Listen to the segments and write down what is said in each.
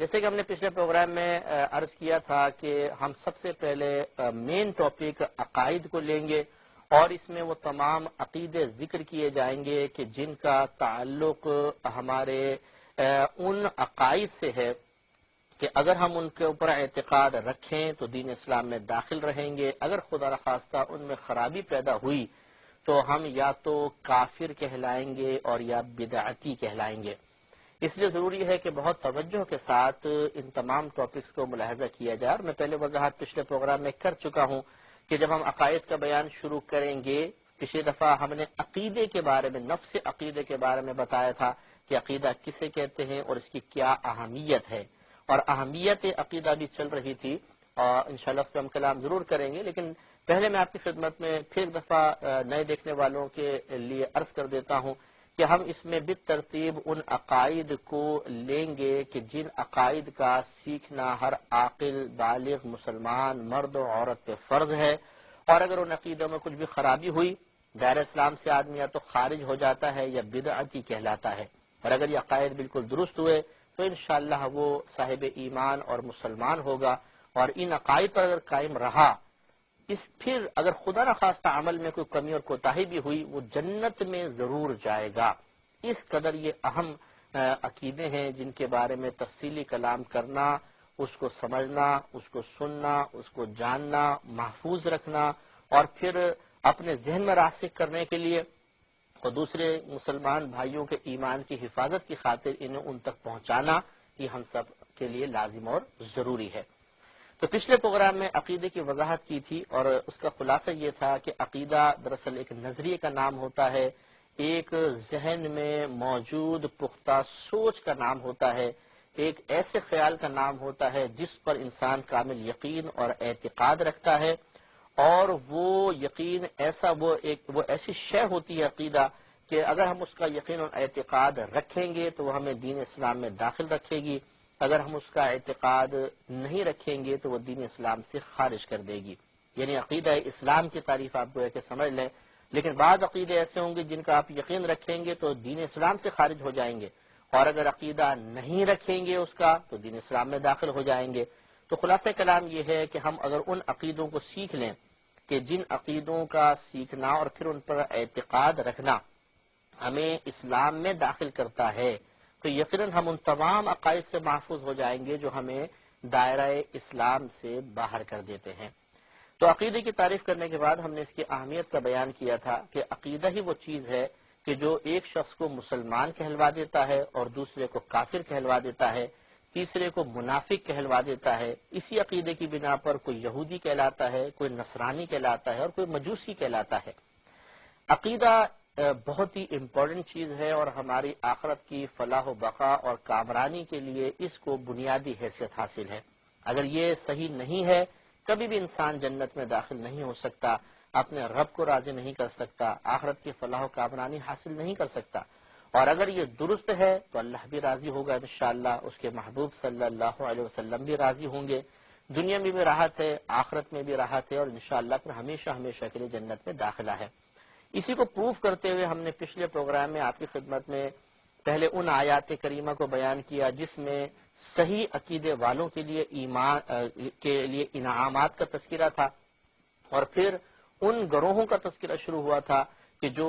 جیسے کہ ہم نے پچھلے پروگرام میں عرض کیا تھا کہ ہم سب سے پہلے مین ٹاپک عقائد کو لیں گے اور اس میں وہ تمام عقیدے ذکر کیے جائیں گے کہ جن کا تعلق ہمارے ان عقائد سے ہے کہ اگر ہم ان کے اوپر اعتقاد رکھیں تو دین اسلام میں داخل رہیں گے، اگر خدا نخواستہ ان میں خرابی پیدا ہوئی تو ہم یا تو کافر کہلائیں گے اور یا بدعتی کہلائیں گے۔ اس لیے ضروری ہے کہ بہت توجہ کے ساتھ ان تمام ٹاپکس کو ملاحظہ کیا جائے، اور میں پہلے وضاحت پچھلے پروگرام میں کر چکا ہوں کہ جب ہم عقائد کا بیان شروع کریں گے، پچھلی دفعہ ہم نے عقیدے کے بارے میں، نفس عقیدے کے بارے میں بتایا تھا کہ عقیدہ کسے کہتے ہیں اور اس کی کیا اہمیت ہے، اور اہمیت عقیدہ بھی چل رہی تھی، اور انشاءاللہ اس پہ ہم کلام ضرور کریں گے، لیکن پہلے میں آپ کی خدمت میں پھر ایک دفعہ نئے دیکھنے والوں کے لیے عرض کر دیتا ہوں کہ ہم اس میں بالترتیب ان عقائد کو لیں گے کہ جن عقائد کا سیکھنا ہر عاقل بالغ مسلمان مرد و عورت پہ فرض ہے، اور اگر ان عقیدوں میں کچھ بھی خرابی ہوئی، دائرہ اسلام سے آدمی یا تو خارج ہو جاتا ہے یا بدعتی کہلاتا ہے، اور اگر یہ عقائد بالکل درست ہوئے تو انشاءاللہ وہ صاحب ایمان اور مسلمان ہوگا، اور ان عقائد پر اگر قائم رہا، پھر اگر خدا نخواستہ عمل میں کوئی کمی اور کوتاہی بھی ہوئی، وہ جنت میں ضرور جائے گا۔ اس قدر یہ اہم عقیدے ہیں جن کے بارے میں تفصیلی کلام کرنا، اس کو سمجھنا، اس کو سننا، اس کو جاننا، محفوظ رکھنا، اور پھر اپنے ذہن میں راسخ کرنے کے لیے اور دوسرے مسلمان بھائیوں کے ایمان کی حفاظت کی خاطر انہیں ان تک پہنچانا، یہ ہم سب کے لیے لازم اور ضروری ہے۔ تو پچھلے پروگرام میں عقیدے کی وضاحت کی تھی، اور اس کا خلاصہ یہ تھا کہ عقیدہ دراصل ایک نظریے کا نام ہوتا ہے، ایک ذہن میں موجود پختہ سوچ کا نام ہوتا ہے، ایک ایسے خیال کا نام ہوتا ہے جس پر انسان کامل یقین اور اعتقاد رکھتا ہے، اور وہ یقین وہ ایسی شے ہوتی ہے عقیدہ کہ اگر ہم اس کا یقین اور اعتقاد رکھیں گے تو وہ ہمیں دین اسلام میں داخل رکھے گی، اگر ہم اس کا اعتقاد نہیں رکھیں گے تو وہ دین اسلام سے خارج کر دے گی۔ یعنی عقیدہ اسلام کی تعریف آپ کو ہے کہ سمجھ لیں، لیکن بعض عقیدے ایسے ہوں گے جن کا آپ یقین رکھیں گے تو دین اسلام سے خارج ہو جائیں گے، اور اگر عقیدہ نہیں رکھیں گے اس کا تو دین اسلام میں داخل ہو جائیں گے۔ تو خلاصہ کلام یہ ہے کہ ہم اگر ان عقیدوں کو سیکھ لیں کہ جن عقیدوں کا سیکھنا اور پھر ان پر اعتقاد رکھنا ہمیں اسلام میں داخل کرتا ہے، تو یقیناً ہم ان تمام عقائد سے محفوظ ہو جائیں گے جو ہمیں دائرہ اسلام سے باہر کر دیتے ہیں۔ تو عقیدے کی تعریف کرنے کے بعد ہم نے اس کی اہمیت کا بیان کیا تھا کہ عقیدہ ہی وہ چیز ہے کہ جو ایک شخص کو مسلمان کہلوا دیتا ہے اور دوسرے کو کافر کہلوا دیتا ہے، تیسرے کو منافق کہلوا دیتا ہے۔ اسی عقیدے کی بنا پر کوئی یہودی کہلاتا ہے، کوئی نصرانی کہلاتا ہے اور کوئی مجوسی کہلاتا ہے۔ عقیدہ بہت ہی امپورٹنٹ چیز ہے، اور ہماری آخرت کی فلاح و بقا اور کامرانی کے لیے اس کو بنیادی حیثیت حاصل ہے۔ اگر یہ صحیح نہیں ہے، کبھی بھی انسان جنت میں داخل نہیں ہو سکتا، اپنے رب کو راضی نہیں کر سکتا، آخرت کی فلاح و کامرانی حاصل نہیں کر سکتا، اور اگر یہ درست ہے تو اللہ بھی راضی ہوگا انشاءاللہ، اس کے محبوب صلی اللہ علیہ وسلم بھی راضی ہوں گے، دنیا میں بھی راحت ہے، آخرت میں بھی راحت ہے، اور انشاءاللہ پھر ہمیشہ ہمیشہ کے لیے جنت میں داخلہ ہے۔ اسی کو پروف کرتے ہوئے ہم نے پچھلے پروگرام میں آپ کی خدمت میں پہلے ان آیات کریمہ کو بیان کیا جس میں صحیح عقیدے والوں کے لیے ایمان کے لیے انعامات کا تذکرہ تھا، اور پھر ان گروہوں کا تذکرہ شروع ہوا تھا کہ جو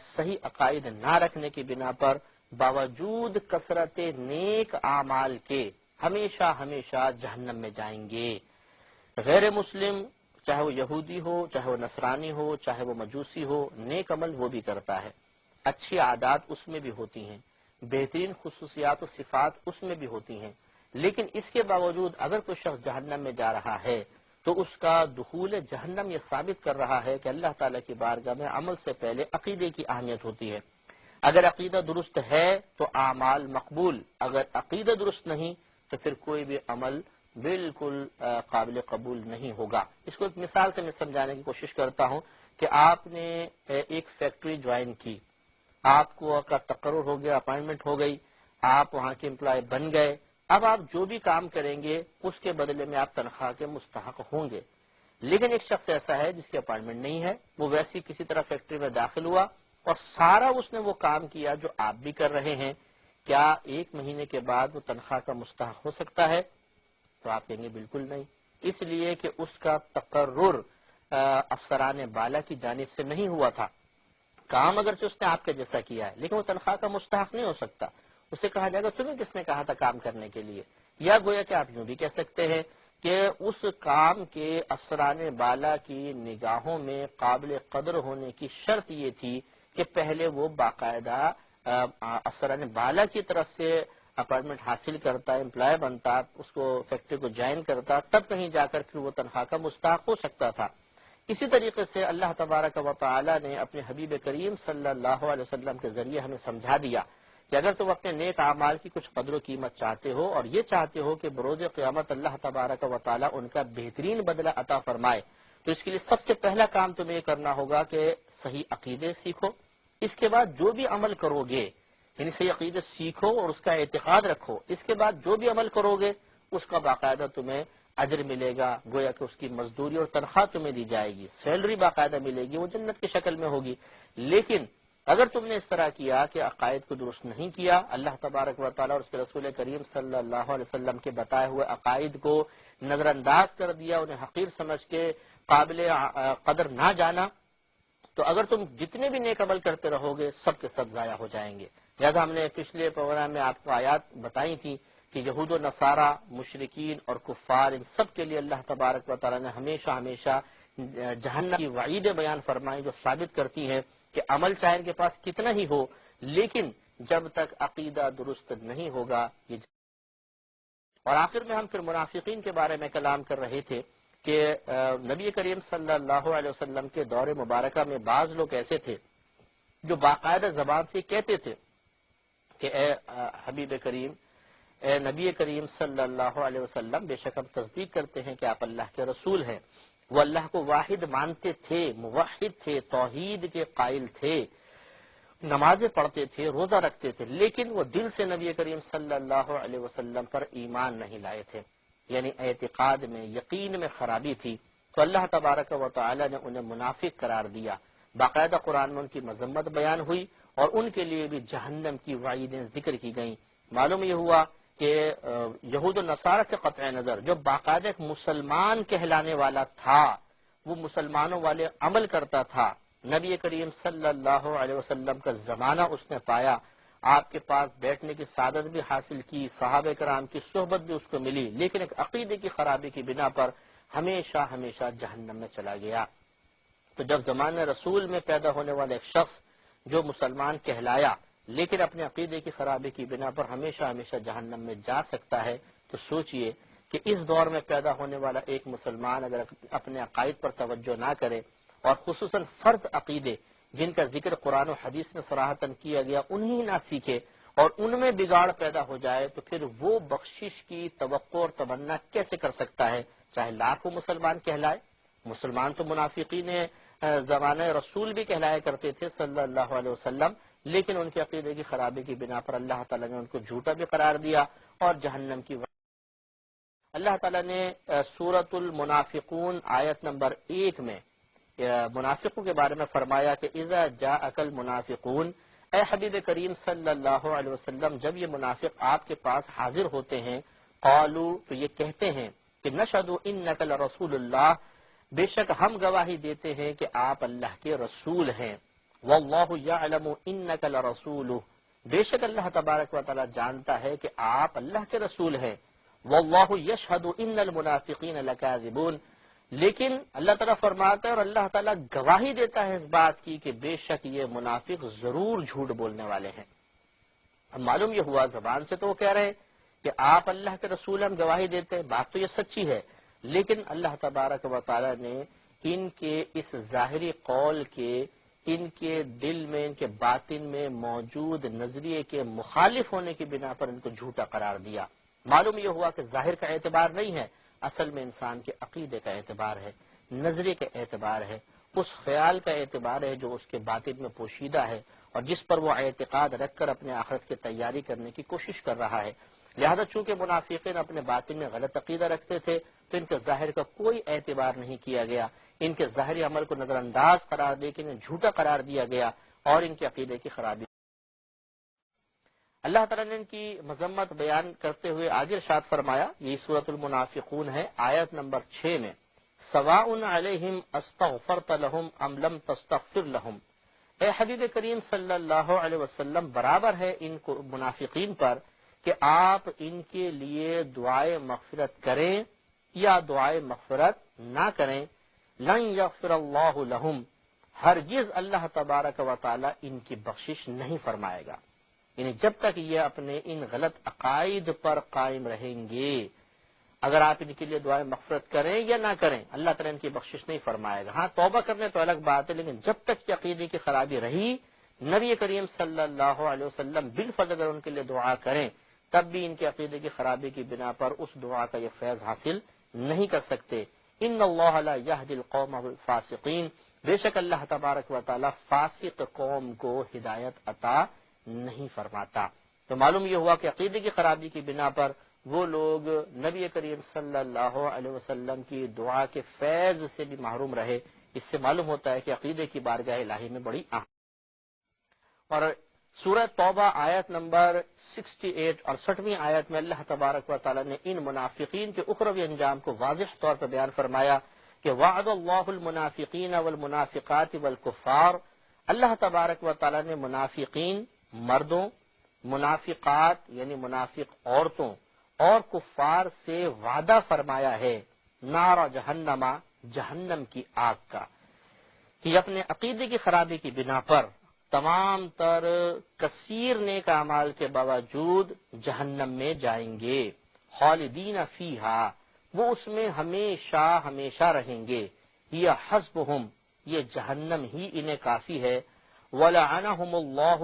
صحیح عقائد نہ رکھنے کی بنا پر باوجود کثرت نیک اعمال کے ہمیشہ ہمیشہ جہنم میں جائیں گے۔ غیر مسلم چاہے وہ یہودی ہو، چاہے وہ نصرانی ہو، چاہے وہ مجوسی ہو، نیک عمل وہ بھی کرتا ہے، اچھی عادات اس میں بھی ہوتی ہیں، بہترین خصوصیات و صفات اس میں بھی ہوتی ہیں، لیکن اس کے باوجود اگر کوئی شخص جہنم میں جا رہا ہے تو اس کا دخول جہنم یہ ثابت کر رہا ہے کہ اللہ تعالیٰ کی بارگاہ میں عمل سے پہلے عقیدے کی اہمیت ہوتی ہے۔ اگر عقیدہ درست ہے تو اعمال مقبول، اگر عقیدہ درست نہیں تو پھر کوئی بھی عمل بالکل قابل قبول نہیں ہوگا۔ اس کو ایک مثال سے میں سمجھانے کی کوشش کرتا ہوں کہ آپ نے ایک فیکٹری جوائن کی، آپ کو کا تقرر ہو گیا، اپائنٹمنٹ ہو گئی، آپ وہاں کے امپلائی بن گئے، اب آپ جو بھی کام کریں گے اس کے بدلے میں آپ تنخواہ کے مستحق ہوں گے۔ لیکن ایک شخص ایسا ہے جس کی اپائنٹمنٹ نہیں ہے، وہ ویسی کسی طرح فیکٹری میں داخل ہوا اور سارا اس نے وہ کام کیا جو آپ بھی کر رہے ہیں، کیا 1 مہینے کے بعد وہ تنخواہ کا مستحق ہو سکتا ہے؟ تو آپ کہیں گے بالکل نہیں، اس لیے کہ اس کا تقرر افسران بالا کی جانب سے نہیں ہوا تھا۔ کام اگرچہ اس نے آپ کے جیسا کیا ہے لیکن وہ تنخواہ کا مستحق نہیں ہو سکتا۔ اسے کہا جائے گا تمہیں کس نے کہا تھا کام کرنے کے لیے؟ یا گویا کہ آپ یوں بھی کہہ سکتے ہیں کہ اس کام کے افسران بالا کی نگاہوں میں قابل قدر ہونے کی شرط یہ تھی کہ پہلے وہ باقاعدہ افسران بالا کی طرف سے اپائنٹمنٹ حاصل کرتا، امپلائی بنتا، اس کو فیکٹری کو جوائن کرتا، تب کہیں جا کر پھر وہ تنخواہ کا مستحق ہو سکتا تھا۔ اسی طریقے سے اللہ تبارک و تعالی نے اپنے حبیب کریم صلی اللہ علیہ وسلم کے ذریعے ہمیں سمجھا دیا کہ اگر تم اپنے نیک اعمال کی کچھ قدر و قیمت چاہتے ہو اور یہ چاہتے ہو کہ بروز قیامت اللہ تبارک و تعالی ان کا بہترین بدلہ عطا فرمائے، تو اس کے لیے سب سے پہلا کام تمہیں یہ کرنا ہوگا کہ صحیح عقیدے سیکھو۔ اس کے بعد جو بھی عمل کرو گے، یعنی صحیح عقیدے سیکھو اور اس کا اعتقاد رکھو، اس کے بعد جو بھی عمل کرو گے اس کا باقاعدہ تمہیں اجر ملے گا، گویا کہ اس کی مزدوری اور تنخواہ تمہیں دی جائے گی، سیلری باقاعدہ ملے گی، وہ جنت کی شکل میں ہوگی۔ لیکن اگر تم نے اس طرح کیا کہ عقائد کو درست نہیں کیا، اللہ تبارک و تعالیٰ اور اس کے رسول کریم صلی اللہ علیہ وسلم کے بتائے ہوئے عقائد کو نظر انداز کر دیا، انہیں حقیر سمجھ کے قابل قدر نہ جانا، تو اگر تم جتنے بھی نیک عمل کرتے رہو گے سب کے سب ضائع ہو جائیں گے۔ لہذا ہم نے پچھلے پروگرام میں آپ کو آیات بتائی تھی کہ یہود و نصارہ، مشرکین اور کفار، ان سب کے لیے اللہ تبارک و تعالیٰ نے ہمیشہ ہمیشہ جہنم کی وعیدیں بیان فرمائی، جو ثابت کرتی ہیں کہ عمل چاہے ان کے پاس کتنا ہی ہو لیکن جب تک عقیدہ درست نہیں ہوگا یہ۔ اور آخر میں ہم پھر منافقین کے بارے میں کلام کر رہے تھے کہ نبی کریم صلی اللہ علیہ وسلم کے دور مبارکہ میں بعض لوگ ایسے تھے جو باقاعدہ زبان سے کہتے تھے کہ اے حبیب کریم، اے نبی کریم صلی اللہ علیہ وسلم، بے شک ہم تصدیق کرتے ہیں کہ آپ اللہ کے رسول ہیں۔ وہ اللہ کو واحد مانتے تھے، موحد تھے، توحید کے قائل تھے، نمازیں پڑھتے تھے، روزہ رکھتے تھے، لیکن وہ دل سے نبی کریم صلی اللہ علیہ وسلم پر ایمان نہیں لائے تھے، یعنی اعتقاد میں، یقین میں خرابی تھی۔ تو اللہ تبارک و تعالی نے انہیں منافق قرار دیا، باقاعدہ قرآن میں ان کی مذمت بیان ہوئی اور ان کے لیے بھی جہنم کی وعیدیں ذکر کی گئیں۔ معلوم یہ ہوا کہ یہود و نصارہ سے قطع نظر جو باقاعدہ ایک مسلمان کہلانے والا تھا، وہ مسلمانوں والے عمل کرتا تھا، نبی کریم صلی اللہ علیہ وسلم کا زمانہ اس نے پایا، آپ کے پاس بیٹھنے کی سعادت بھی حاصل کی، صحابہ کرام کی صحبت بھی اس کو ملی، لیکن ایک عقیدے کی خرابی کی بنا پر ہمیشہ ہمیشہ جہنم میں چلا گیا۔ تو جب زمانہ رسول میں پیدا ہونے والا ایک شخص جو مسلمان کہلایا لیکن اپنے عقیدے کی خرابی کی بنا پر ہمیشہ ہمیشہ جہنم میں جا سکتا ہے، تو سوچئے کہ اس دور میں پیدا ہونے والا ایک مسلمان اگر اپنے عقائد پر توجہ نہ کرے اور خصوصاً فرض عقیدے جن کا ذکر قرآن و حدیث میں صراحتاً کیا گیا انہی نہ سیکھے اور ان میں بگاڑ پیدا ہو جائے، تو پھر وہ بخشش کی توقع اور تمنا کیسے کر سکتا ہے، چاہے لاکھوں مسلمان کہلائے۔ مسلمان تو منافقین زمانہ رسول بھی کہلایا کرتے تھے صلی اللہ علیہ وسلم، لیکن ان کے عقیدے کی خرابی کی بنا پر اللہ تعالیٰ نے ان کو جھوٹا بھی قرار دیا اور جہنم کی اللہ تعالیٰ نے سورۃ المنافقون آیت نمبر 1 میں منافقوں کے بارے میں فرمایا کہ اذا جاءک المنافقون، اے حبیب کریم صلی اللہ علیہ وسلم، جب یہ منافق آپ کے پاس حاضر ہوتے ہیں، قالوا، تو یہ کہتے ہیں کہ نشہد انک لرسول اللہ، بے شک ہم گواہی دیتے ہیں کہ آپ اللہ کے رسول ہیں، واللہ یعلم انک لرسولہ، بے شک اللہ تبارک و تعالی جانتا ہے کہ آپ اللہ کے رسول ہیں، واللہ یشہد ان المنافقین لکاذبون، لیکن اللہ تعالیٰ فرماتا ہے اور اللہ تعالیٰ گواہی دیتا ہے اس بات کی کہ بے شک یہ منافق ضرور جھوٹ بولنے والے ہیں۔ اب معلوم یہ ہوا زبان سے تو وہ کہہ رہے ہیں کہ آپ اللہ کے رسول، ہم گواہی دیتے ہیں، بات تو یہ سچی ہے، لیکن اللہ تبارک و تعالیٰ نے ان کے اس ظاہری قول کے، ان کے دل میں، ان کے باطن میں موجود نظریے کے مخالف ہونے کی بنا پر ان کو جھوٹا قرار دیا۔ معلوم یہ ہوا کہ ظاہر کا اعتبار نہیں ہے، اصل میں انسان کے عقیدے کا اعتبار ہے، نظریے کا اعتبار ہے، اس خیال کا اعتبار ہے جو اس کے باطن میں پوشیدہ ہے اور جس پر وہ اعتقاد رکھ کر اپنے آخرت کی تیاری کرنے کی کوشش کر رہا ہے۔ لہذا چونکہ منافقین اپنے باطن میں غلط عقیدہ رکھتے تھے تو ان کے ظاہر کا کوئی اعتبار نہیں کیا گیا، ان کے ظاہری عمل کو نظر انداز قرار دے کے انہیں جھوٹا قرار دیا گیا اور ان کے عقیدے کی خرابی اللہ تعالیٰ نے ان کی مذمت بیان کرتے ہوئے آگے ارشاد فرمایا، یہ سورۃ المنافقون ہے، آیت نمبر 6 میں، سواء علیہم استغفرت لہم ام لم تستغفر لہم، اے حبیب کریم صلی اللہ علیہ وسلم، برابر ہے ان کو منافقین پر کہ آپ ان کے لیے دعائے مغفرت کریں یا دعائے مغفرت نہ کریں، لن یغفر اللہ لہم، ہرگز اللہ تبارک و تعالی ان کی بخشش نہیں فرمائے گا، یعنی جب تک یہ اپنے ان غلط عقائد پر قائم رہیں گے، اگر آپ ان کے لیے دعائیں مغفرت کریں یا نہ کریں، اللہ تعالیٰ ان کی بخشش نہیں فرمائے گا۔ ہاں توبہ کرنے تو الگ بات ہے، لیکن جب تک کہ عقیدے کی خرابی رہی، نبی کریم صلی اللہ علیہ وسلم بالفضل اگر ان کے لیے دعا کریں، تب بھی ان کے عقیدے کی خرابی کی بنا پر اس دعا کا یہ فیض حاصل نہیں کر سکتے۔ ان اللہ لا یہدی القوم الفاسقین، بے شک اللہ تبارک و تعالی فاسق قوم کو ہدایت عطا نہیں فرماتا۔ تو معلوم یہ ہوا کہ عقیدے کی خرابی کی بنا پر وہ لوگ نبی کریم صلی اللہ علیہ وسلم کی دعا کے فیض سے بھی محروم رہے۔ اس سے معلوم ہوتا ہے کہ عقیدے کی بارگاہ الہی میں بڑی اہم۔ اور سورہ توبہ آیت نمبر 68 اور 68ویں آیت میں اللہ تبارک و تعالی نے ان منافقین کے اخروی انجام کو واضح طور پر بیان فرمایا کہ وعد اللہ المنافقین والمنافقات والکفار، اللہ تبارک و تعالی نے منافقین مردوں، منافقات یعنی منافق عورتوں اور کفار سے وعدہ فرمایا ہے نار جہنم، جہنم کی آگ کا، کہ اپنے عقیدے کی خرابی کی بنا پر تمام تر کثیر نیک اعمال کے باوجود جہنم میں جائیں گے، خالدین فیہا، وہ اس میں ہمیشہ ہمیشہ رہیں گے، یہ حسبہم، یہ جہنم ہی انہیں کافی ہے، ولعنہم اللہ،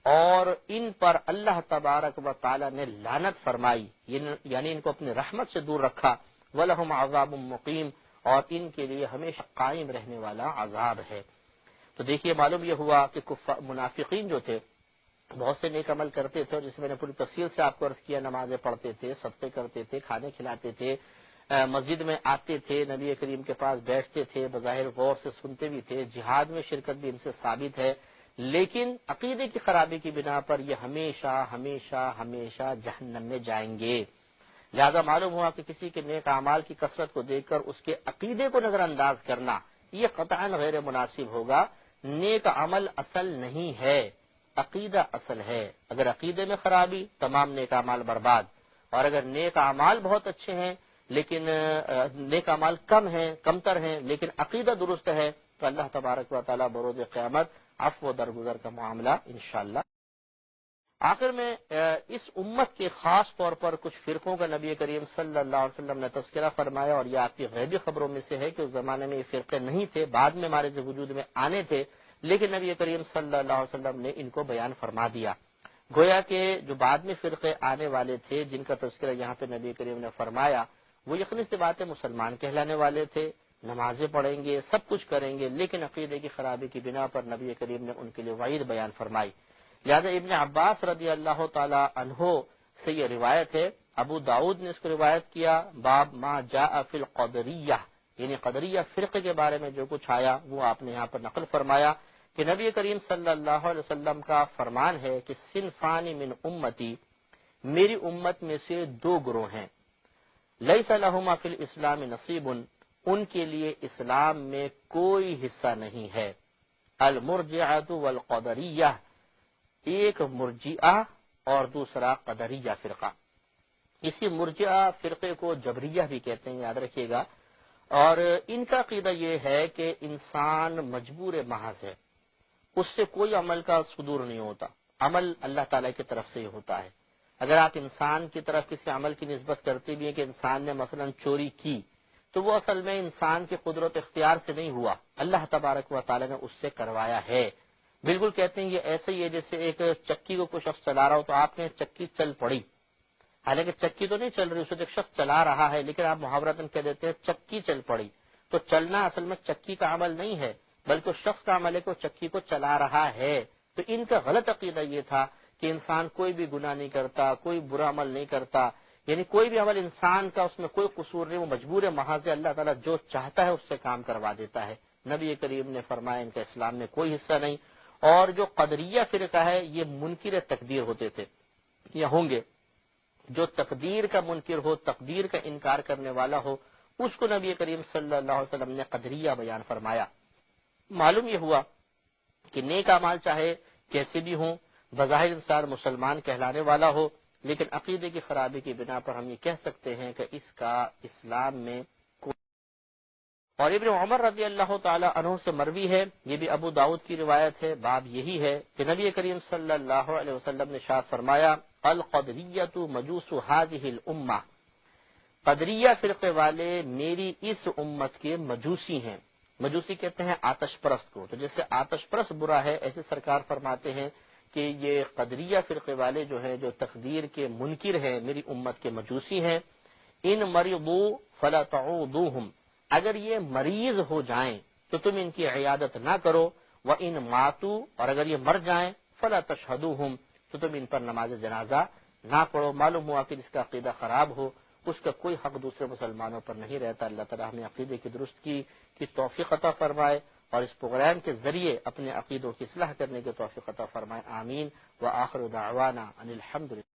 اور ان پر اللہ تبارک و تعالی نے لعنت فرمائی، یعنی ان کو اپنی رحمت سے دور رکھا، ولہم عذاب مقیم، اور ان کے لیے ہمیشہ قائم رہنے والا عذاب ہے۔ تو دیکھیے معلوم یہ ہوا کہ منافقین جو تھے بہت سے نیک عمل کرتے تھے، اور جس میں نے پوری تفصیل سے آپ کو عرض کیا، نمازیں پڑھتے تھے، صدقے کرتے تھے، کھانے کھلاتے تھے، مسجد میں آتے تھے، نبی کریم کے پاس بیٹھتے تھے، بظاہر غور سے سنتے بھی تھے، جہاد میں شرکت بھی ان سے ثابت ہے، لیکن عقیدے کی خرابی کی بنا پر یہ ہمیشہ ہمیشہ ہمیشہ جہنم میں جائیں گے۔ لہذا معلوم ہوا کہ کسی کے نیک اعمال کی کثرت کو دیکھ کر اس کے عقیدے کو نظر انداز کرنا یہ قطعاً غیر مناسب ہوگا۔ نیک عمل اصل نہیں ہے، عقیدہ اصل ہے۔ اگر عقیدے میں خرابی، تمام نیک اعمال برباد، اور اگر نیک اعمال بہت اچھے ہیں لیکن نیک اعمال کم ہیں، کمتر ہیں، لیکن عقیدہ درست ہے، تو اللہ تبارک و تعالیٰ بروز قیامت عفو و درگزر کا معاملہ انشاءاللہ۔ آخر میں اس امت کے خاص طور پر کچھ فرقوں کا نبی کریم صلی اللہ علیہ وسلم نے تذکرہ فرمایا، اور یہ آپ کی غیبی خبروں میں سے ہے کہ اس زمانے میں یہ فرقے نہیں تھے، بعد میں ہمارے وجود میں آنے تھے، لیکن نبی کریم صلی اللہ علیہ وسلم نے ان کو بیان فرما دیا۔ گویا کہ جو بعد میں فرقے آنے والے تھے جن کا تذکرہ یہاں پہ نبی کریم نے فرمایا، وہ یقینی سی بات ہے مسلمان کہلانے والے تھے، نمازیں پڑھیں گے، سب کچھ کریں گے، لیکن عقیدے کی خرابی کی بنا پر نبی کریم نے ان کے لیے وعید بیان فرمائی۔ لہذا ابن عباس رضی اللہ تعالی عنہ سے یہ روایت ہے، ابو داؤد نے اس کو روایت کیا، باب ما جاء فی القدریہ، یعنی قدریہ فرقے کے بارے میں جو کچھ آیا وہ آپ نے یہاں پر نقل فرمایا کہ نبی کریم صلی اللہ علیہ وسلم کا فرمان ہے کہ صنفان من امتی، میری امت میں سے دو گروہ ہیں، لیس لہما فی الاسلام نصیب، ان کے لیے اسلام میں کوئی حصہ نہیں ہے، المرجعۃ والقدریہ، ایک مرجئہ اور دوسرا قدریہ فرقہ۔ اسی مرجئہ فرقے کو جبریہ بھی کہتے ہیں، یاد رکھیے گا، اور ان کا عقیدہ یہ ہے کہ انسان مجبور محض ہے، اس سے کوئی عمل کا صدور نہیں ہوتا، عمل اللہ تعالیٰ کی طرف سے ہی ہوتا ہے۔ اگر آپ انسان کی طرف کسی عمل کی نسبت کرتے بھی ہیں کہ انسان نے مثلا چوری کی، تو وہ اصل میں انسان کی قدرت اختیار سے نہیں ہوا، اللہ تبارک و تعالیٰ نے اس سے کروایا ہے۔ بالکل کہتے ہیں یہ ایسے ہی ہے جیسے ایک چکی کو کوئی شخص چلا رہا ہو، تو آپ نے چکی چل پڑی، حالانکہ چکی تو نہیں چل رہی، اسے ایک شخص چلا رہا ہے، لیکن آپ محاورتاً کہہ دیتے ہیں چکی چل پڑی۔ تو چلنا اصل میں چکی کا عمل نہیں ہے، بلکہ شخص کا عمل ہے کہ وہ چکی کو چلا رہا ہے۔ تو ان کا غلط عقیدہ یہ تھا کہ انسان کوئی بھی گناہ نہیں کرتا، کوئی برا عمل نہیں کرتا، یعنی کوئی بھی عمل انسان کا اس میں کوئی قصور نہیں، وہ مجبور محض ہے، اللہ تعالیٰ جو چاہتا ہے اس سے کام کروا دیتا ہے۔ نبی کریم نے فرمایا ان کا اسلام میں کوئی حصہ نہیں۔ اور جو قدریہ فرقہ ہے یہ منکر تقدیر ہوتے تھے، یا ہوں گے، جو تقدیر کا منکر ہو، تقدیر کا انکار کرنے والا ہو، اس کو نبی کریم صلی اللہ علیہ وسلم نے قدریہ بیان فرمایا۔ معلوم یہ ہوا کہ نیک اعمال چاہے کیسے بھی ہوں، بظاہر انسان مسلمان کہلانے والا ہو، لیکن عقیدے کی خرابی کی بنا پر ہم یہ کہہ سکتے ہیں کہ اس کا اسلام میں اور ابن عمر رضی اللہ تعالی عنہ سے مروی ہے، یہ بھی ابو داؤد کی روایت ہے، باب یہی ہے کہ نبی کریم صلی اللہ علیہ وسلم نے ارشاد فرمایا القدریۃ مجوس هذه الامہ، قدریہ فرقے والے میری اس امت کے مجوسی ہیں۔ مجوسی کہتے ہیں آتش پرست کو، تو جیسے آتش پرست برا ہے، ایسے سرکار فرماتے ہیں کہ یہ قدریہ فرقے والے جو ہیں، جو تقدیر کے منکر ہیں، میری امت کے مجوسی ہیں۔ ان مرضوا فلا تعودوہم، اگر یہ مریض ہو جائیں تو تم ان کی عیادت نہ کرو، وَإِن ماتوا، اور اگر یہ مر جائیں فلا تشہدوہم، تو تم ان پر نماز جنازہ نہ پڑھو۔ معلوم ہوا کہ جس کا عقیدہ خراب ہو اس کا کوئی حق دوسرے مسلمانوں پر نہیں رہتا۔ اللہ تعالیٰ ہمیں عقیدے کی درست کی توفیق عطا فرمائے اور اس پروگرام کے ذریعے اپنے عقیدوں کی اصلاح کرنے کی توفیق عطا فرمائے، آمین۔ وآخر دعوانا ان الحمد للہ۔